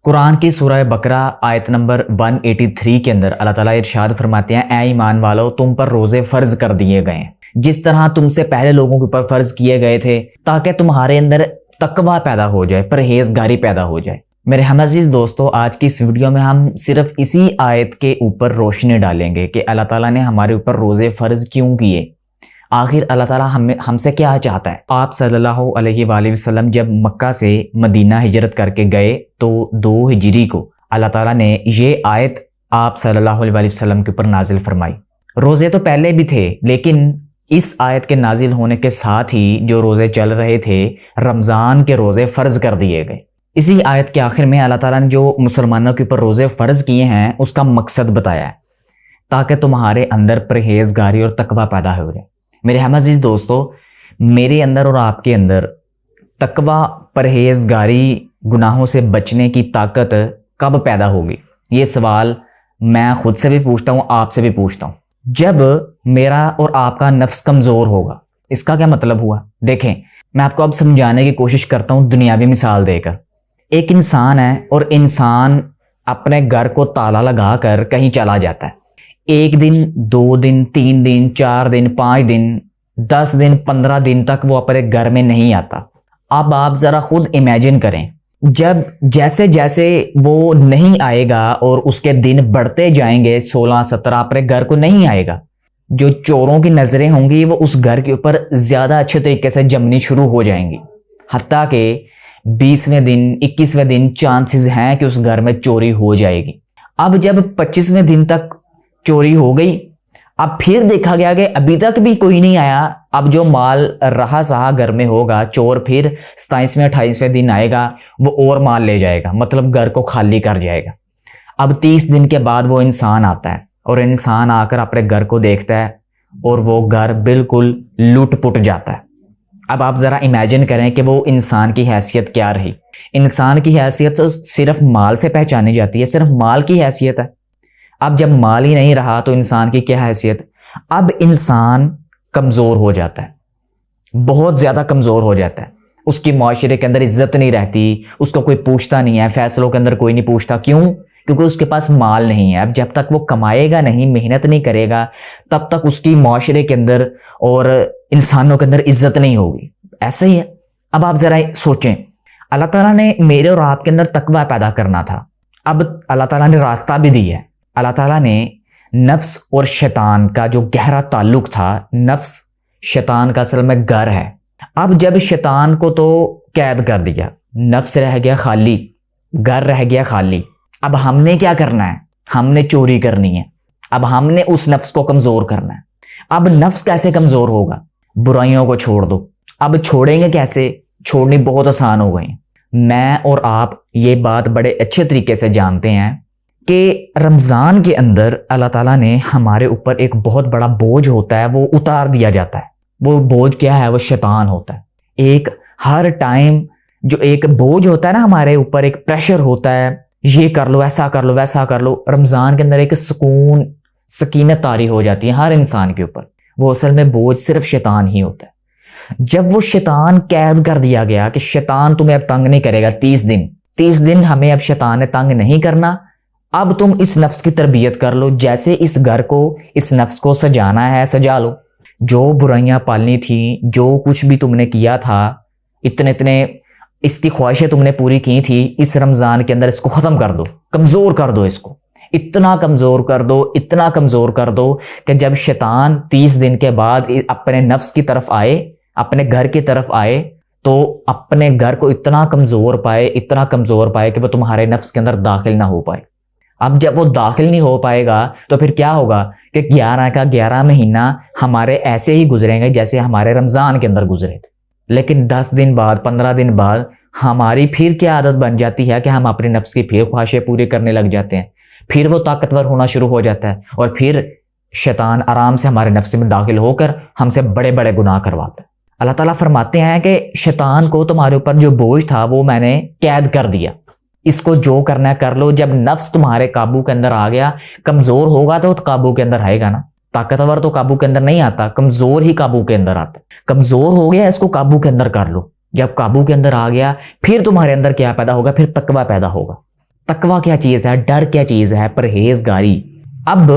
قرآن کی سورہ بقرہ آیت نمبر 183 کے اندر اللہ تعالیٰ ارشاد فرماتے ہیں، اے ایمان والو تم پر روزے فرض کر دیے گئے ہیں جس طرح تم سے پہلے لوگوں کے اوپر فرض کیے گئے تھے، تاکہ تمہارے اندر تقوی پیدا ہو جائے، پرہیزگاری پیدا ہو جائے۔ میرے ہم عزیز دوستو، آج کی اس ویڈیو میں ہم صرف اسی آیت کے اوپر روشنی ڈالیں گے کہ اللہ تعالیٰ نے ہمارے اوپر روزے فرض کیوں کیے، آخر اللہ تعالیٰ ہم سے کیا چاہتا ہے۔ آپ صلی اللہ علیہ وآلہ وسلم جب مکہ سے مدینہ ہجرت کر کے گئے تو 2 ہجری کو اللہ تعالیٰ نے یہ آیت آپ صلی اللہ علیہ وآلہ وسلم کے اوپر نازل فرمائی۔ روزے تو پہلے بھی تھے، لیکن اس آیت کے نازل ہونے کے ساتھ ہی جو روزے چل رہے تھے، رمضان کے روزے فرض کر دیے گئے۔ اسی آیت کے آخر میں اللہ تعالیٰ نے جو مسلمانوں کے اوپر روزے فرض کیے ہیں اس کا مقصد بتایا ہے، تاکہ تمہارے اندر پرہیزگاری اور تقوی پیدا ہو جائے۔ میرے ہم عزیز دوستو، میرے اندر اور آپ کے اندر تقوی، پرہیزگاری، گناہوں سے بچنے کی طاقت کب پیدا ہوگی؟ یہ سوال میں خود سے بھی پوچھتا ہوں، آپ سے بھی پوچھتا ہوں۔ جب میرا اور آپ کا نفس کمزور ہوگا۔ اس کا کیا مطلب ہوا؟ دیکھیں، میں آپ کو اب سمجھانے کی کوشش کرتا ہوں دنیاوی مثال دے کر۔ ایک انسان ہے اور انسان اپنے گھر کو تالا لگا کر کہیں چلا جاتا ہے۔ 1 دن، 2 دن، 3 دن، 4 دن، 5 دن، 10 دن، 15 دن تک وہ اپنے گھر میں نہیں آتا۔ اب آپ ذرا خود امیجن کریں، جب جیسے جیسے وہ نہیں آئے گا اور اس کے دن بڑھتے جائیں گے، 16، 17، اپنے گھر کو نہیں آئے گا، جو چوروں کی نظریں ہوں گی وہ اس گھر کے اوپر زیادہ اچھے طریقے سے جمنی شروع ہو جائیں گی، حتیٰ کہ 20ویں دن، 21ویں دن چانسز ہیں کہ اس گھر میں چوری ہو جائے گی۔ اب جب 25ویں دن تک چوری ہو گئی، اب پھر دیکھا گیا کہ ابھی تک بھی کوئی نہیں آیا، اب جو مال رہا سہا گھر میں ہوگا، چور پھر 27ویں 28ویں دن آئے گا، وہ اور مال لے جائے گا، مطلب گھر کو خالی کر جائے گا۔ اب 30 دن کے بعد وہ انسان آتا ہے اور انسان آ کر اپنے گھر کو دیکھتا ہے اور وہ گھر بالکل لوٹ پٹ جاتا ہے۔ اب آپ ذرا امیجن کریں کہ وہ انسان کی حیثیت کیا رہی۔ انسان کی حیثیت تو صرف مال سے پہچانی جاتی ہے، صرف مال کی حیثیت ہے۔ اب جب مال ہی نہیں رہا تو انسان کی کیا حیثیت؟ اب انسان کمزور ہو جاتا ہے، بہت زیادہ کمزور ہو جاتا ہے، اس کی معاشرے کے اندر عزت نہیں رہتی، اس کو کوئی پوچھتا نہیں ہے، فیصلوں کے اندر کوئی نہیں پوچھتا۔ کیوں؟ کیونکہ اس کے پاس مال نہیں ہے۔ اب جب تک وہ کمائے گا نہیں، محنت نہیں کرے گا، تب تک اس کی معاشرے کے اندر اور انسانوں کے اندر عزت نہیں ہوگی۔ ایسا ہی ہے۔ اب آپ ذرا سوچیں، اللہ تعالیٰ نے میرے اور آپ کے اندر تقوی پیدا کرنا تھا، اب اللہ تعالیٰ نے راستہ بھی دیا ہے۔ اللہ تعالیٰ نے نفس اور شیطان کا جو گہرا تعلق تھا، نفس شیطان کا اصل میں گھر ہے۔ اب جب شیطان کو تو قید کر دیا، نفس رہ گیا خالی، گھر رہ گیا خالی، اب ہم نے کیا کرنا ہے؟ ہم نے چوری کرنی ہے، اب ہم نے اس نفس کو کمزور کرنا ہے۔ اب نفس کیسے کمزور ہوگا؟ برائیوں کو چھوڑ دو۔ اب چھوڑیں گے کیسے؟ چھوڑنی بہت آسان ہو گئی۔ میں اور آپ یہ بات بڑے اچھے طریقے سے جانتے ہیں کہ رمضان کے اندر اللہ تعالیٰ نے ہمارے اوپر ایک بہت بڑا بوجھ ہوتا ہے، وہ اتار دیا جاتا ہے۔ وہ بوجھ کیا ہے؟ وہ شیطان ہوتا ہے۔ ایک ہر ٹائم جو ایک بوجھ ہوتا ہے نا ہمارے اوپر، ایک پریشر ہوتا ہے، یہ کر لو، ایسا کر لو، ویسا کر لو۔ رمضان کے اندر ایک سکون، سکینت طاری ہو جاتی ہے ہر انسان کے اوپر۔ وہ اصل میں بوجھ صرف شیطان ہی ہوتا ہے۔ جب وہ شیطان قید کر دیا گیا کہ شیطان تمہیں اب تنگ نہیں کرے گا، 30 دن ہمیں اب شیطان نے تنگ نہیں کرنا، اب تم اس نفس کی تربیت کر لو، جیسے اس گھر کو، اس نفس کو سجانا ہے سجا لو۔ جو برائیاں پالنی تھیں، جو کچھ بھی تم نے کیا تھا، اتنے اس کی خواہشیں تم نے پوری کی تھی، اس رمضان کے اندر اس کو ختم کر دو، کمزور کر دو، اس کو اتنا کمزور کر دو، اتنا کمزور کر دو کہ جب شیطان 30 دن کے بعد اپنے نفس کی طرف آئے، اپنے گھر کی طرف آئے، تو اپنے گھر کو اتنا کمزور پائے، اتنا کمزور پائے کہ وہ تمہارے نفس کے اندر داخل نہ ہو پائے۔ اب جب وہ داخل نہیں ہو پائے گا تو پھر کیا ہوگا کہ 11 کا 11 مہینہ ہمارے ایسے ہی گزریں گے جیسے ہمارے رمضان کے اندر گزرے تھے۔ لیکن 10 دن بعد، 15 دن بعد ہماری پھر کیا عادت بن جاتی ہے کہ ہم اپنے نفس کی پھر خواہشیں پوری کرنے لگ جاتے ہیں، پھر وہ طاقتور ہونا شروع ہو جاتا ہے، اور پھر شیطان آرام سے ہمارے نفس میں داخل ہو کر ہم سے بڑے بڑے گناہ کرواتا ہے۔ اللہ تعالیٰ فرماتے ہیں کہ شیطان کو تمہارے اوپر جو بوجھ تھا وہ میں نے قید کر دیا، اس کو جو کرنا ہے کر لو۔ جب نفس تمہارے قابو کے اندر آ گیا، کمزور ہوگا تو قابو کے اندر آئے گا نا، طاقتور تو قابو کے اندر نہیں آتا، کمزور ہی قابو کے اندر آتا۔ کمزور ہو گیا، اس کو قابو کے اندر کر لو۔ جب قابو کے اندر آ گیا، پھر تمہارے اندر کیا پیدا ہوگا؟ پھر تقوی پیدا ہوگا۔ تقوی کیا چیز ہے, ڈر کیا چیز ہے, پرہیزگاری. اب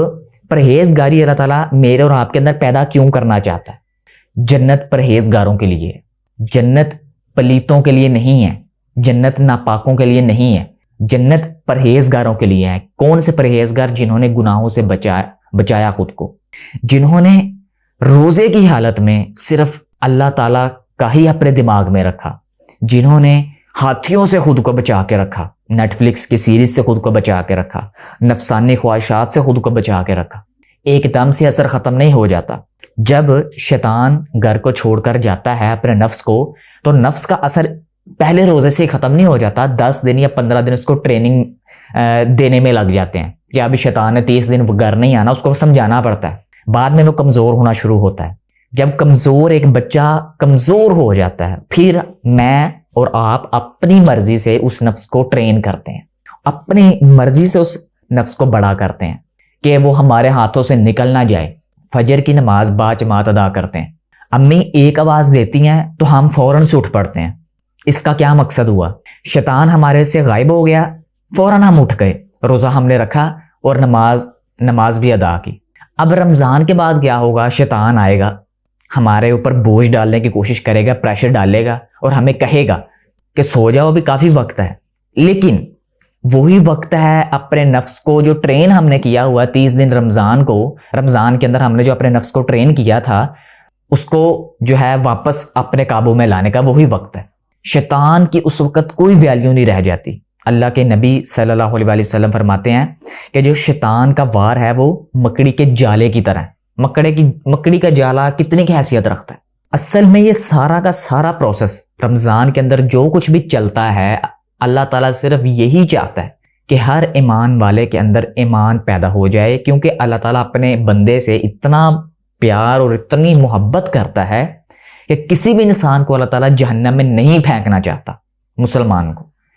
پرہیزگاری اللہ تعالیٰ میرے اور آپ کے اندر پیدا کیوں کرنا چاہتا ہے؟ جنت پرہیزگاروں کے لیے, جنت پلیتوں کے لیے نہیں ہے, جنت ناپاکوں کے لیے نہیں ہے, جنت پرہیزگاروں کے لیے ہے. کون سے پرہیزگار؟ جنہوں نے گناہوں سے بچایا خود کو, جنہوں نے روزے کی حالت میں صرف اللہ تعالیٰ کا ہی اپنے دماغ میں رکھا, جنہوں نے ہاتھیوں سے خود کو بچا کے رکھا, نیٹ فلکس کی سیریز سے خود کو بچا کے رکھا, نفسانی خواہشات سے خود کو بچا کے رکھا. ایک دم سے اثر ختم نہیں ہو جاتا. جب شیطان گھر کو چھوڑ کر جاتا ہے اپنے نفس کو, تو نفس کا اثر پہلے روزے سے ہی ختم نہیں ہو جاتا. 10 دن یا 15 دن اس کو ٹریننگ دینے میں لگ جاتے ہیں کہ ابھی شیطان نے 30 دن گھر نہیں آنا, اس کو سمجھانا پڑتا ہے. بعد میں وہ کمزور ہونا شروع ہوتا ہے. جب ایک بچہ کمزور ہو جاتا ہے, پھر میں اور آپ اپنی مرضی سے اس نفس کو ٹرین کرتے ہیں, اپنی مرضی سے اس نفس کو بڑا کرتے ہیں کہ وہ ہمارے ہاتھوں سے نکل نہ جائے. فجر کی نماز باجماعت ادا کرتے ہیں, امی ایک آواز دیتی ہیں تو ہم فوراً سے اٹھ پڑتے ہیں. اس کا کیا مقصد ہوا؟ شیطان ہمارے سے غائب ہو گیا, فوراً ہم اٹھ گئے, روزہ ہم نے رکھا اور نماز بھی ادا کی. اب رمضان کے بعد کیا ہوگا؟ شیطان آئے گا, ہمارے اوپر بوجھ ڈالنے کی کوشش کرے گا, پریشر ڈالے گا اور ہمیں کہے گا کہ سو جاؤ, ابھی کافی وقت ہے. لیکن وہی وقت ہے اپنے نفس کو جو ٹرین ہم نے کیا ہوا 30 دن رمضان کے اندر ہم نے جو اپنے نفس کو ٹرین کیا تھا, اس کو جو ہے واپس اپنے قابو میں لانے کا وہی وقت ہے. شیطان کی اس وقت کوئی ویلیو نہیں رہ جاتی. اللہ کے نبی صلی اللہ علیہ وآلہ وسلم فرماتے ہیں کہ جو شیطان کا وار ہے وہ مکڑی کے جالے کی طرح ہے. مکڑی کا جالا کتنی کی حیثیت رکھتا ہے. اصل میں یہ سارا کا سارا پروسیس رمضان کے اندر جو کچھ بھی چلتا ہے, اللہ تعالیٰ صرف یہی چاہتا ہے کہ ہر ایمان والے کے اندر ایمان پیدا ہو جائے, کیونکہ اللہ تعالیٰ اپنے بندے سے اتنا پیار اور اتنی محبت کرتا ہے کہ کسی بھی انسان کو اللہ تعالیٰ جہنم میں نہیں پھینکنا چاہتا, مسلمان کو.